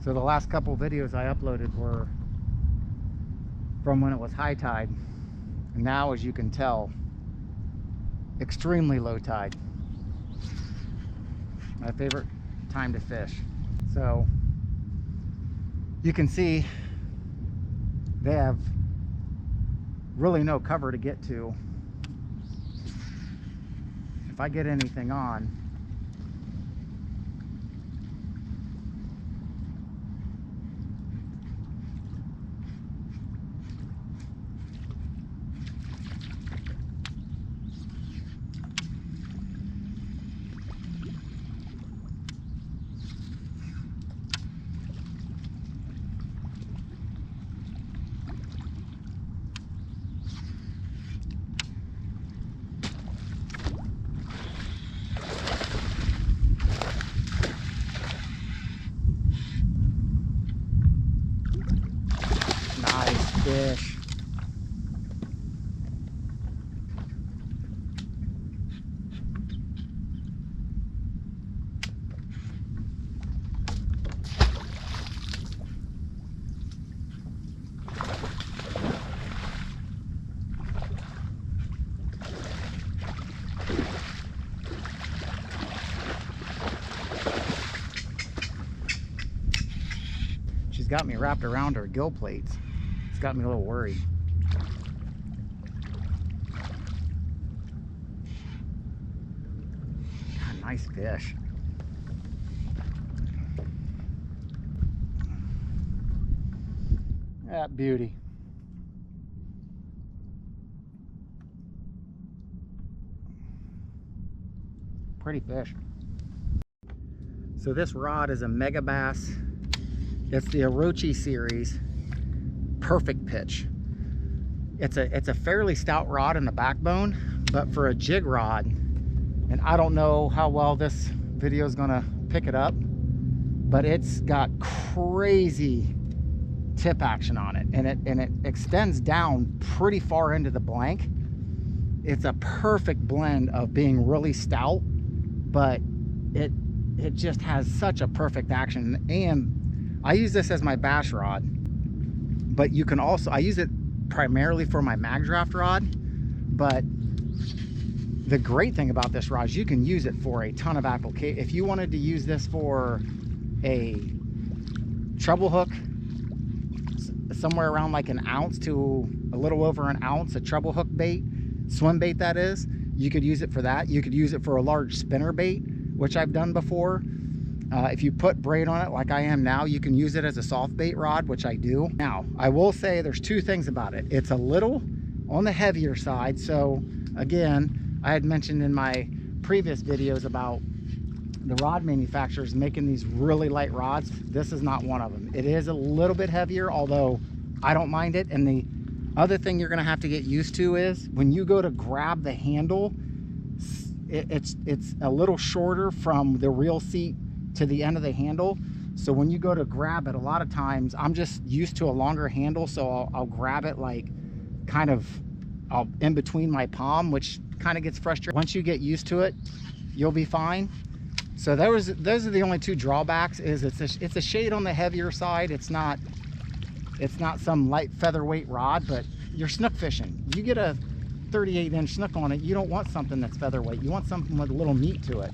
So the last couple videos I uploaded were from when it was high tide, and now, as you can tell, extremely low tide. My favorite time to fish. So you can see they have really no cover to get to. If I get anything on, nice fish. She's got me wrapped around her gill plates. It's got me a little worried. God, nice fish. That beauty. Pretty fish. So this rod is a Mega Bass. It's the Orochi series, perfect pitch. It's a fairly stout rod in the backbone, but for a jig rod, and I don't know how well this video is gonna pick it up, but it's got crazy tip action on it, and it extends down pretty far into the blank. It's a perfect blend of being really stout, but it just has such a perfect action. And I use this as my bass rod, but you can also, I use it primarily for my mag draft rod, but the great thing about this rod is you can use it for a ton of applications. If you wanted to use this for a treble hook, somewhere around like an ounce to a little over an ounce, a treble hook bait, swim bait that is, you could use it for that. You could use it for a large spinner bait, which I've done before. If you put braid on it like I am now, you can use it as a soft bait rod, which I do. Now, I will say there's two things about it. It's a little on the heavier side. So again, I had mentioned in my previous videos about the rod manufacturers making these really light rods. This is not one of them. It is a little bit heavier, although I don't mind it. And the other thing you're gonna have to get used to is when you go to grab the handle, it's a little shorter from the reel seat to the end of the handle. So when you go to grab it, a lot of times I'm just used to a longer handle, so I'll grab it like kind of in between my palm, which kind of gets frustrating. Once you get used to it, you'll be fine. So those are the only two drawbacks. Is it's a shade on the heavier side. It's not some light featherweight rod, but you're snook fishing. You get a 38-inch snook on it, you don't want something that's featherweight. You want something with a little meat to it.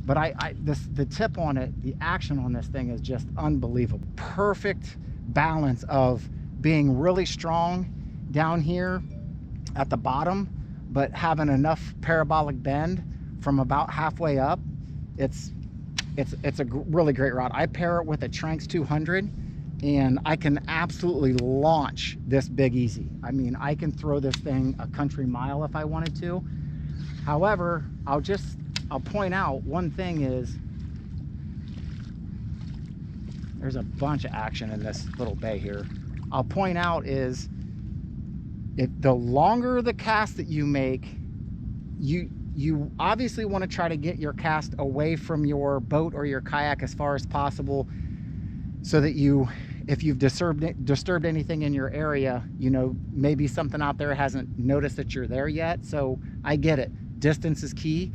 But the tip on it, the action on this thing is just unbelievable. Perfect balance of being really strong down here at the bottom, but having enough parabolic bend from about halfway up. It's a really great rod. I pair it with a Tranx 200, and I can absolutely launch this Big Easy. I mean, I can throw this thing a country mile if I wanted to. However, I'll point out one thing is there's a bunch of action in this little bay here. I'll point out is the longer the cast that you make, you obviously want to try to get your cast away from your boat or your kayak as far as possible, so that if you've disturbed anything in your area, you know, maybe something out there hasn't noticed that you're there yet. So I get it, distance is key.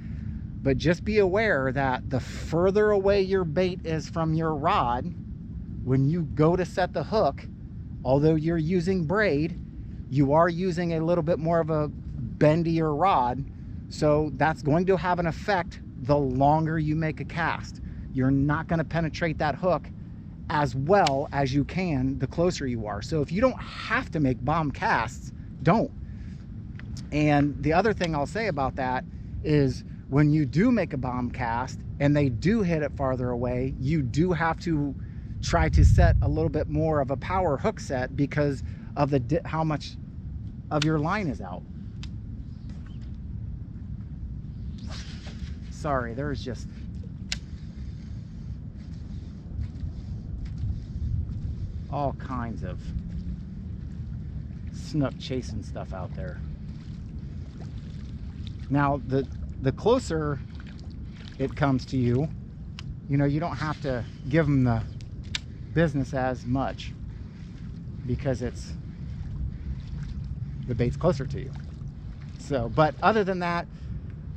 But just be aware that the further away your bait is from your rod, when you go to set the hook, although you're using braid, you are using a little bit more of a bendier rod. So that's going to have an effect the longer you make a cast. You're not going to penetrate that hook as well as you can the closer you are. So if you don't have to make bomb casts, don't. And the other thing I'll say about that is when you do make a bomb cast and they do hit it farther away, you do have to try to set a little bit more of a power hook set because of the how much of your line is out. Sorry, there's just all kinds of snook chasing stuff out there. Now, the closer it comes to you, you know, you don't have to give them the business as much because the bait's closer to you. So, but other than that,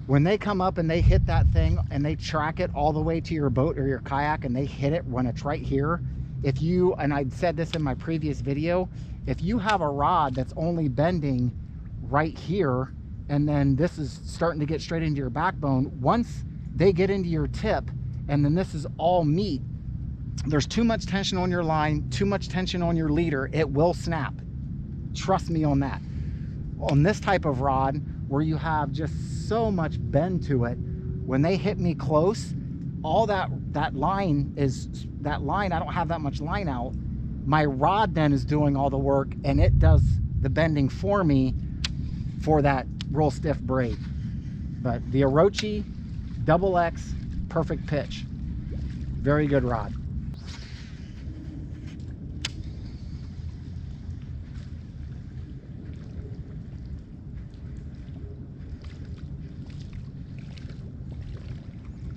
when they come up and they hit that thing and they track it all the way to your boat or your kayak and they hit it when it's right here, if you, and I said this in my previous video, if you have a rod that's only bending right here and then this is starting to get straight into your backbone, once they get into your tip and then this is all meat, there's too much tension on your line, too much tension on your leader, it will snap. Trust me on that. On this type of rod where you have just so much bend to it, when they hit me close, all that line, I don't have that much line out. My rod then is doing all the work and it does the bending for me for that real stiff braid. But the Orochi Double X Perfect Pitch, very good rod.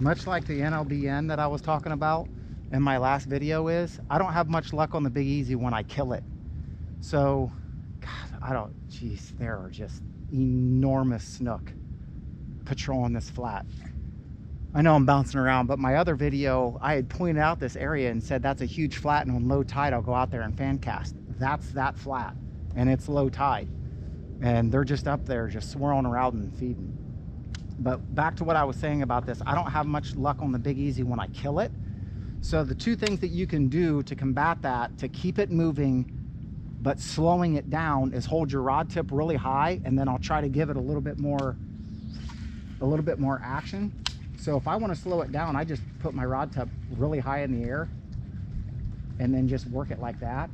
Much like the NLBN that I was talking about in my last video is, I don't have much luck on the Big Easy when I kill it. So, God, geez, there are just enormous snook patrolling this flat. I know I'm bouncing around, but my other video, I had pointed out this area and said that's a huge flat and on low tide I'll go out there and fan cast. That's that flat and it's low tide. And they're just up there just swirling around and feeding. But back to what I was saying about this, I don't have much luck on the Big Easy when I kill it. So the two things that you can do to combat that, to keep it moving but slowing it down, is hold your rod tip really high and then I'll try to give it a little bit more action. So if I want to slow it down, I just put my rod tip really high in the air and then just work it like that.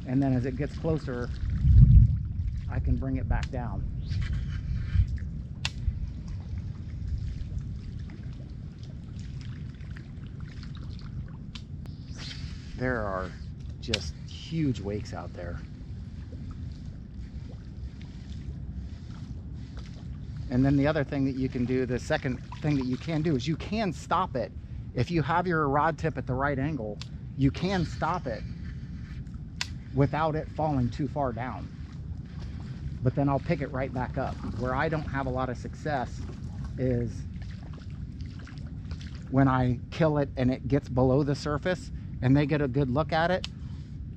And then as it gets closer, I can bring it back down. There are just huge wakes out there. And then the other thing that you can do, the second thing that you can do, is you can stop it. If you have your rod tip at the right angle, you can stop it without it falling too far down. But then I'll pick it right back up. Where I don't have a lot of success is when I kill it and it gets below the surface and they get a good look at it.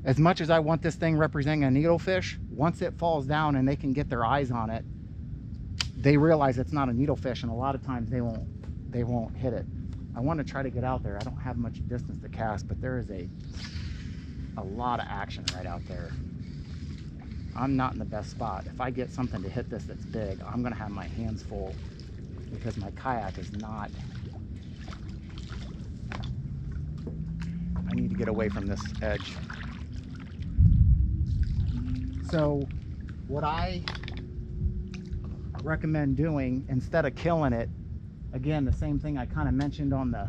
As much as I want this thing representing a needlefish, once it falls down and they can get their eyes on it, they realize it's not a needlefish, and a lot of times they won't hit it. I want to try to get out there. I don't have much distance to cast, but there is a lot of action right out there. I'm not in the best spot. If I get something to hit this that's big, I'm going to have my hands full because my kayak is not. I need to get away from this edge. So what I recommend doing, instead of killing it, again, the same thing I kind of mentioned on the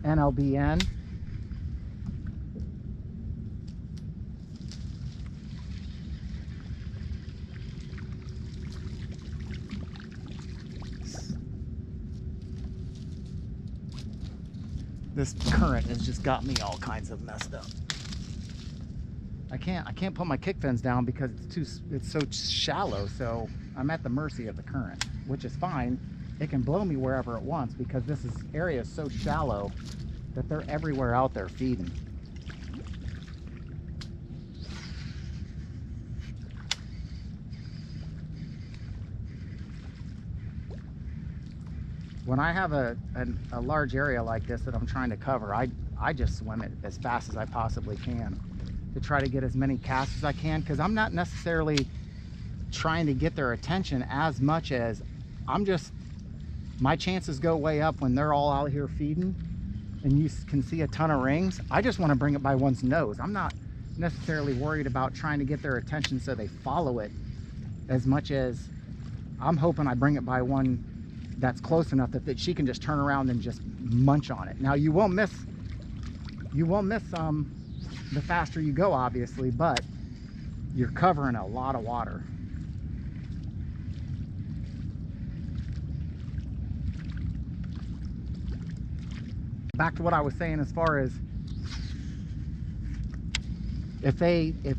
NLBN, this current has just got me all kinds of messed up. I can't put my kick fins down because it's so shallow, so I'm at the mercy of the current, which is fine. It can blow me wherever it wants because this area is so shallow that they're everywhere out there feeding. When I have a large area like this that I'm trying to cover, I just swim it as fast as I possibly can to try to get as many casts as I can, because I'm not necessarily trying to get their attention as much as my chances go way up when they're all out here feeding and you can see a ton of rings. I just want to bring it by one's nose. I'm not necessarily worried about trying to get their attention so they follow it as much as I'm hoping I bring it by one that's close enough that she can just turn around and just munch on it. Now you won't miss the faster you go, obviously, but you're covering a lot of water. Back to what I was saying, as far as if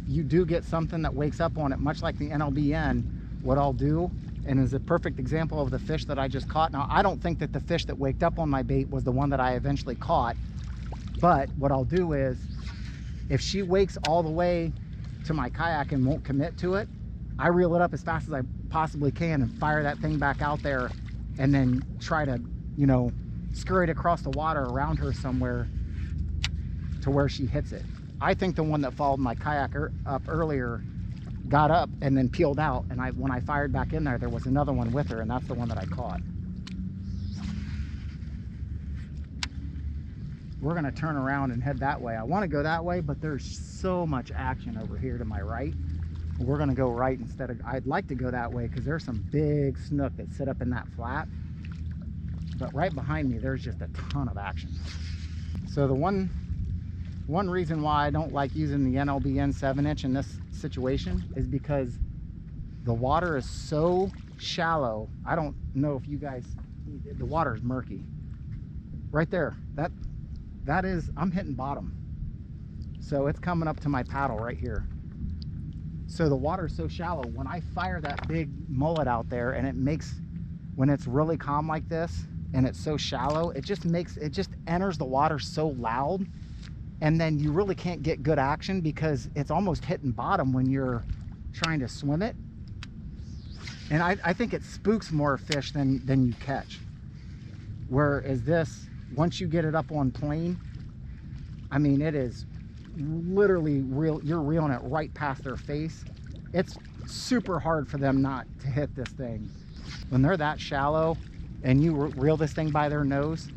you do get something that wakes up on it, much like the NLBN, what I'll do, and is a perfect example of the fish that I just caught. Now, I don't think that the fish that waked up on my bait was the one that I eventually caught, but what I'll do is, if she wakes all the way to my kayak and won't commit to it, I reel it up as fast as I possibly can and fire that thing back out there, and then try to, you know, scurry it across the water around her somewhere to where she hits it. I think the one that followed my kayak up earlier got up and then peeled out, and when I fired back in there, there was another one with her, and that's the one that I caught. We're going to turn around and head that way. I want to go that way, but there's so much action over here to my right. We're going to go right instead of, I'd like to go that way because there's some big snook that sit up in that flat, but right behind me there's just a ton of action. So the one reason why I don't like using the NLBN 7-inch in this situation is because the water is so shallow. I don't know if you guys, the water is murky right there. That is, I'm hitting bottom, so it's coming up to my paddle right here. So the water is so shallow, when I fire that big mullet out there, and it makes, when it's really calm like this and it's so shallow, it just enters the water so loud, and then you really can't get good action because it's almost hitting bottom when you're trying to swim it. And I think it spooks more fish than you catch. Whereas this, once you get it up on plane, I mean, it is literally you're reeling it right past their face. It's super hard for them not to hit this thing. When they're that shallow and you reel this thing by their nose,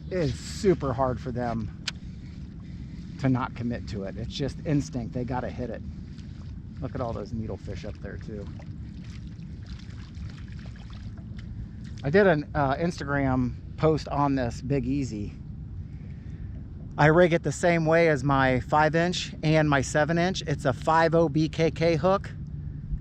it is super hard for them to not commit to it. It's just instinct. They got to hit it. Look at all those needlefish up there too. I did an Instagram post on this Big Easy. I rig it the same way as my 5-inch and my 7-inch. It's a 5.0 BKK hook,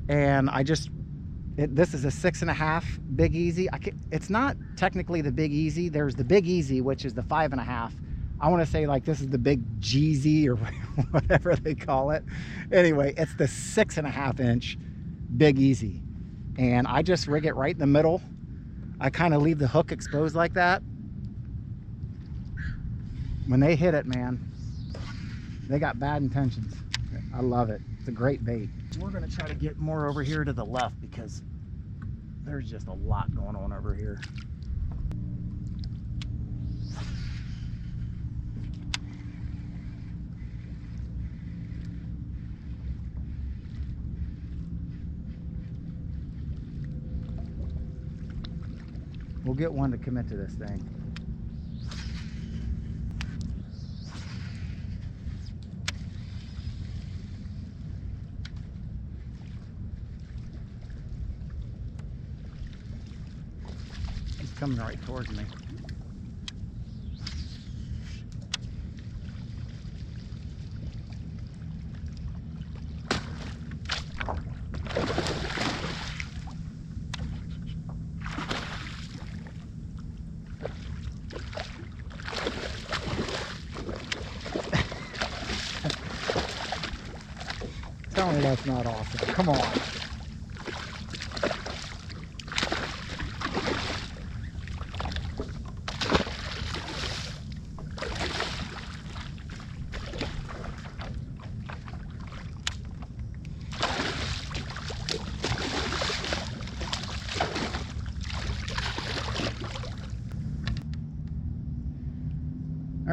and this is a 6.5 Big Easy. It's not technically the Big Easy. There's the Big Easy, which is the 5.5. I want to say like this is the Big Jeezy or whatever they call it. Anyway, it's the 6.5 inch Big Easy, and I just rig it right in the middle. I kind of leave the hook exposed like that. When they hit it, man, they got bad intentions. I love it. It's a great bait. We're going to try to get more over here to the left because there's just a lot going on over here. We'll get one to commit to this thing. He's coming right towards me. Tell me that's not awesome. Come on.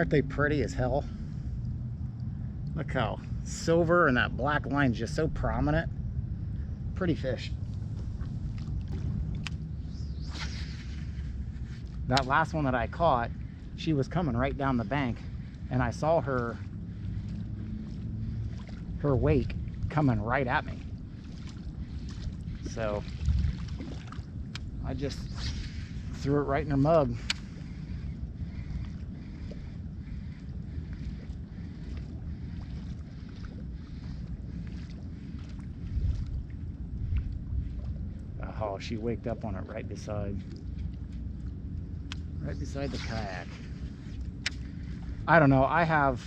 Aren't they pretty as hell? Look how silver and that black line is just so prominent. Pretty fish. That last one that I caught, she was coming right down the bank, and I saw her wake coming right at me. So I just threw it right in her mug. Oh, she waked up on it right beside the kayak. I don't know, I have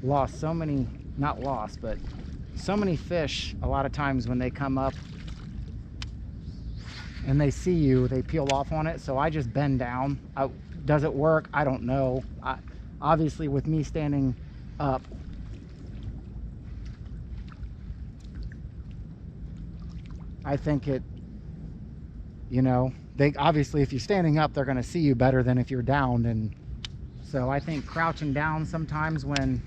lost so many, not lost, but so many fish a lot of times when they come up and they see you, they peel off on it. So I just bend down. Does it work? I don't know. Obviously with me standing up, I think it, you know, they obviously, if you're standing up, they're going to see you better than if you're down. And so I think crouching down sometimes when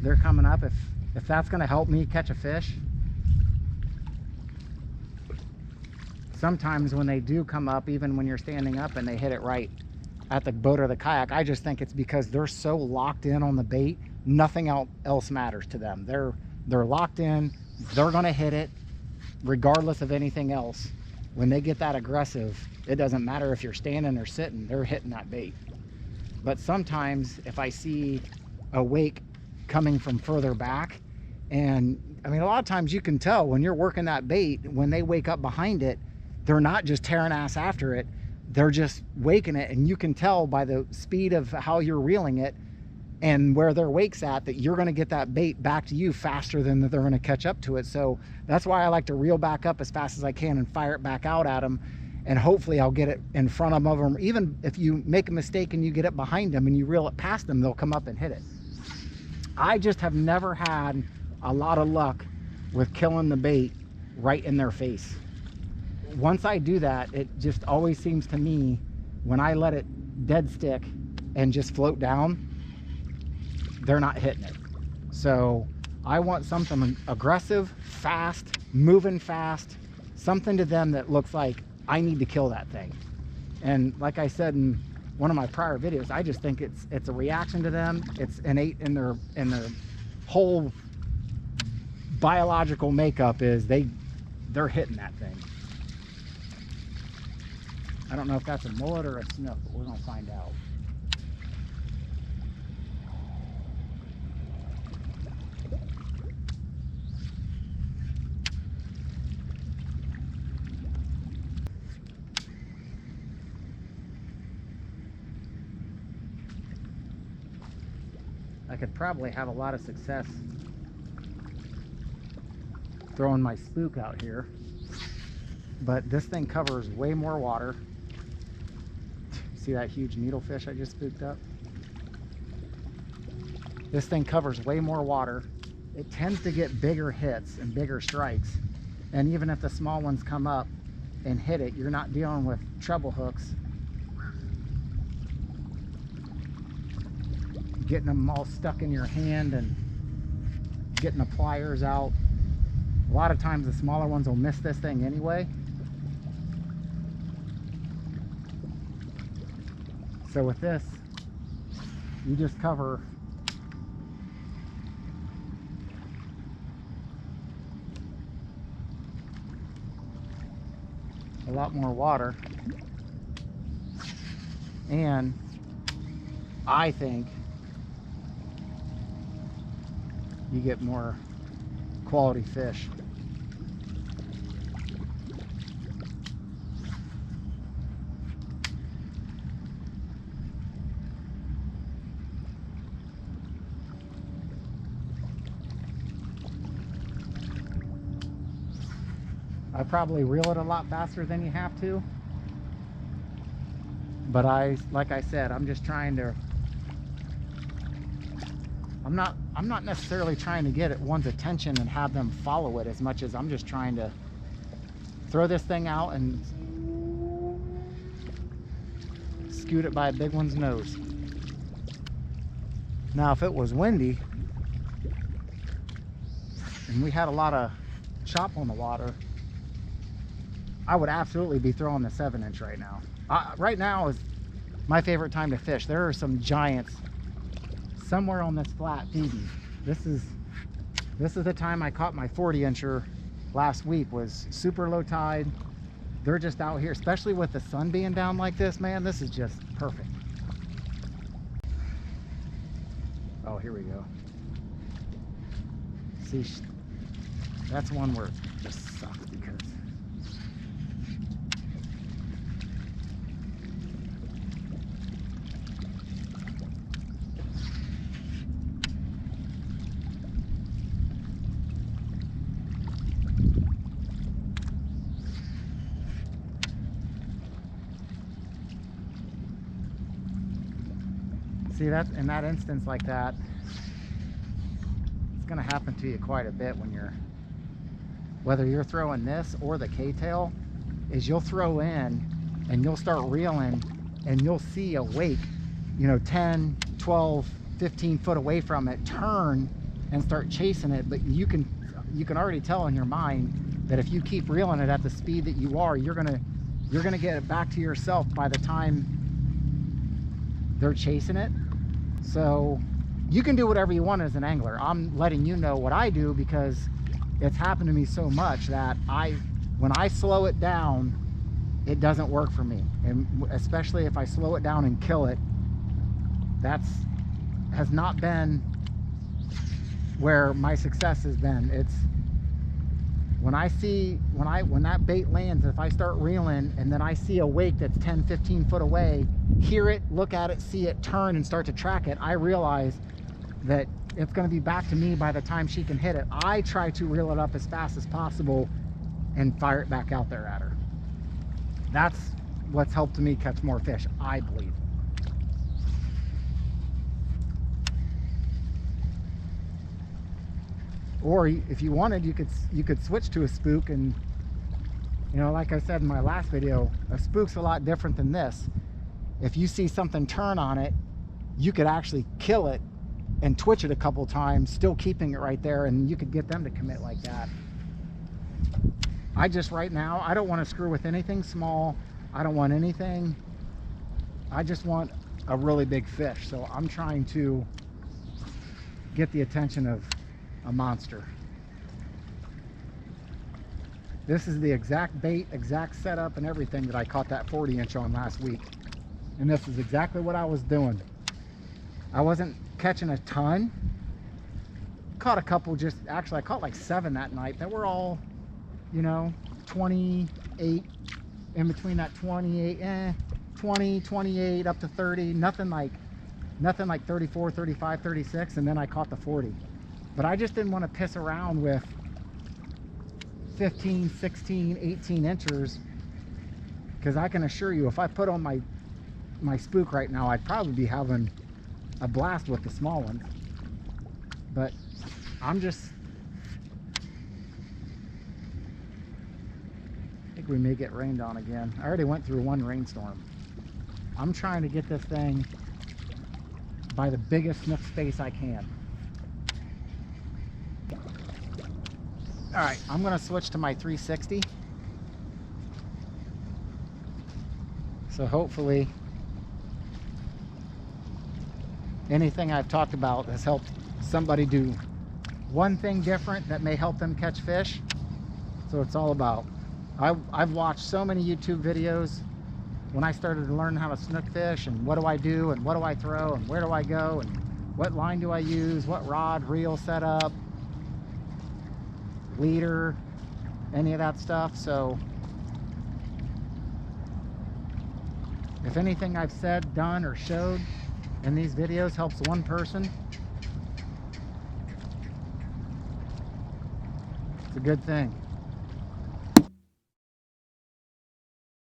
they're coming up, if that's going to help me catch a fish. Sometimes when they do come up, even when you're standing up and they hit it right at the boat or the kayak, I just think it's because they're so locked in on the bait, nothing else matters to them. They're locked in, they're going to hit it regardless of anything else. When they get that aggressive, it doesn't matter if you're standing or sitting, they're hitting that bait. But sometimes if I see a wake coming from further back, and I mean, a lot of times you can tell when you're working that bait, when they wake up behind it, they're not just tearing ass after it, they're just waking it, and you can tell by the speed of how you're reeling it and where their wake's at that you're going to get that bait back to you faster than they're going to catch up to it. So that's why I like to reel back up as fast as I can and fire it back out at them, and hopefully I'll get it in front of them. Even if you make a mistake and you get it behind them and you reel it past them, they'll come up and hit it. I just have never had a lot of luck with killing the bait right in their face. Once I do that, it just always seems to me, when I let it dead stick and just float down, they're not hitting it. So I want something aggressive, fast, moving fast, something to them that looks like I need to kill that thing. And like I said in one of my prior videos, I just think it's a reaction to them. It's innate in their whole biological makeup is they're hitting that thing. I don't know if that's a mullet or a snook, but we're gonna find out. I could probably have a lot of success throwing my spook out here, but this thing covers way more water. See that huge needlefish I just spooked up? This thing covers way more water. It tends to get bigger hits and bigger strikes, and even if the small ones come up and hit it, you're not dealing with treble hooks, getting them all stuck in your hand and getting the pliers out. A lot of times the smaller ones will miss this thing anyway. So with this, you just cover a lot more water, and I think you get more quality fish. I probably reel it a lot faster than you have to, but like I said, I'm just trying to, I'm not necessarily trying to get one's attention and have them follow it as much as I'm just trying to throw this thing out and scoot it by a big one's nose. Now, if it was windy and we had a lot of chop on the water, I would absolutely be throwing the 7-inch right now. Right now is my favorite time to fish. There are some giants somewhere on this flat feeding. This is the time I caught my 40-incher last week. Was super low tide. They're just out here, especially with the sun being down like this, man. This is just perfect. Oh, here we go. See, that's one where it just sucks because see, that's in that instance like that, it's going to happen to you quite a bit when you're, whether you're throwing this or the K-tail, is you'll throw in and you'll start reeling and you'll see a wake, you know, 10, 12, 15 foot away from it, turn and start chasing it. But you can already tell in your mind that if you keep reeling it at the speed that you are, you're gonna get it back to yourself by the time they're chasing it. So you can do whatever you want as an angler. I'm letting you know what I do because it's happened to me so much that when I slow it down, it doesn't work for me. And especially if I slow it down and kill it, has not been where my success has been. It's when that bait lands, if I start reeling and then I see a wake that's 10, 15 foot away, hear it, look at it, see it turn and start to track it, I realize that it's going to be back to me by the time she can hit it. I try to reel it up as fast as possible and fire it back out there at her. That's what's helped me catch more fish, I believe. Or if you wanted, you could switch to a spook. And you know, like I said in my last video, a spook's a lot different than this. If you see something turn on it, you could actually kill it and twitch it a couple times, still keeping it right there, and you could get them to commit like that. Right now, I don't want to screw with anything small. I don't want anything. I just want a really big fish. So I'm trying to get the attention of a monster. This is the exact bait, exact setup and everything that I caught that 40-inch on last week. And this is exactly what I was doing. I wasn't catching a ton. Caught a couple, actually I caught like 7 that night that were all, you know, 28, in between that 28, 20, 28 up to 30, nothing like 34, 35, 36, and then I caught the 40. But I just didn't want to piss around with 15, 16, 18 inchers, because I can assure you, if I put on my spook right now, I'd probably be having a blast with the small ones. But I think we may get rained on again. I already went through one rainstorm. I'm trying to get this thing by the biggest snook space I can. All right, I'm gonna switch to my 360. So hopefully anything I've talked about has helped somebody do one thing different that may help them catch fish. So it's all about, I've watched so many YouTube videos when I started to learn how to snook fish, and what do I do, and what do I throw, and where do I go, and what line do I use, what rod, reel setup, leader, any of that stuff. So if anything I've said, done, or showed in these videos helps one person, it's a good thing.